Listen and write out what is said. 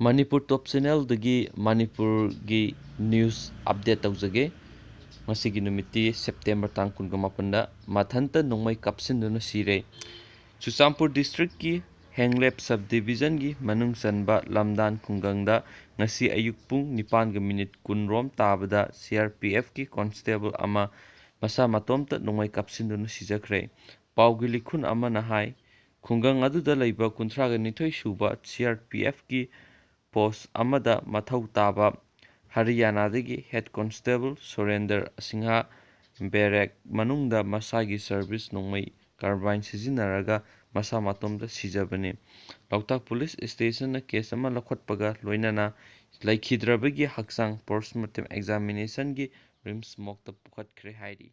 ꯃꯅꯤꯄꯨꯔ ꯇꯣꯞ ꯆꯦꯅꯦꯜꯗꯒꯤ ꯃꯅꯤꯄꯨꯔꯒꯤ news update ꯇꯧꯖꯒꯦ꯫ ꯉꯁꯤꯒꯤ ꯅꯨꯃꯤꯠꯇꯤ ꯁꯦꯞꯇꯦꯝꯕꯔ ꯇꯥꯡ 28ꯗ ꯃꯊꯟꯇ ꯅꯣꯡꯃꯩ ꯀꯥꯞꯁꯤꯟꯗꯨꯅ ꯁꯤꯔꯦ꯫ ꯆꯨꯔꯆꯥꯟꯄꯨꯔ ꯗꯤꯁꯇ꯭ꯔꯤꯛꯀꯤ ꯍꯦꯡꯂꯦꯞ ꯁꯕ ꯗꯤꯚꯤꯖꯟꯒꯤ ꯃꯅꯨꯡ ꯆꯟꯕ ꯂꯝꯗꯥꯟ ꯈꯨꯡꯒꯪꯗ ꯉꯁꯤ ꯑꯌꯨꯛ ꯄꯨꯡ 9:20 ꯔꯣꯝ ꯇꯥꯕꯗ CRPFꯀꯤ ꯀꯣꯟꯁꯇꯦꯕꯜ ꯑꯃ ꯃꯁꯥ ꯃꯇꯣꯝꯇ ꯅꯣꯡꯃꯩ ꯀꯥꯞꯁꯤꯟꯗꯨꯅ ꯁꯤꯖꯈ꯭ꯔꯦ꯫ ꯄꯥꯎꯒꯤ ꯂꯤꯈꯨꯟ ꯑꯃꯅ ꯍꯥꯏ ꯈꯨꯡꯒꯪ ꯑꯗꯨꯗ ꯂꯩꯕ 32 ꯁꯨꯕ CRPFꯀꯤ ꯄꯣꯁꯠ ꯑꯃꯗ ꯃꯊꯧ ꯇꯥꯕ ꯍꯔꯤꯌꯥꯅꯥꯗꯒꯤ ꯍꯦꯗ ꯀꯣꯟꯁꯇꯦꯕꯜ ꯁꯨꯔꯦꯟꯗꯔ ꯁꯤꯡꯍ ꯕꯦꯔꯦꯛ ꯃꯅꯨꯡꯗ ꯃꯁꯥꯒꯤ ꯁꯔꯚꯤꯁ ꯅꯣꯡꯃꯩ ꯀꯥꯔꯕꯥꯏꯟ ꯁꯤꯖꯤꯟꯅꯔꯒ ꯃꯁꯥ ꯃꯇꯣꯝꯇ ꯁꯤꯖꯕꯅꯤ꯫ ꯂꯣꯛꯇꯥꯛ ꯄꯨꯂꯤꯁ ꯁ꯭ꯇꯦꯁꯟꯅ ꯀꯦꯁ ꯑꯃ ꯂꯧꯈꯠꯄꯒ ꯂꯣꯏꯅꯅ ꯂꯩꯈꯤꯗ꯭ꯔꯕꯒꯤ ꯍꯛꯆꯥꯡ ꯄꯣꯁꯠꯃꯣꯔꯇꯦꯝ ꯑꯦꯛꯖꯥꯃꯤꯅꯦꯁꯟꯒꯤ ꯔꯤꯝꯁ ꯃꯣꯔꯒꯇ ꯄꯨꯈꯠꯈ꯭ꯔꯦ ꯍꯥꯏꯔꯤ꯫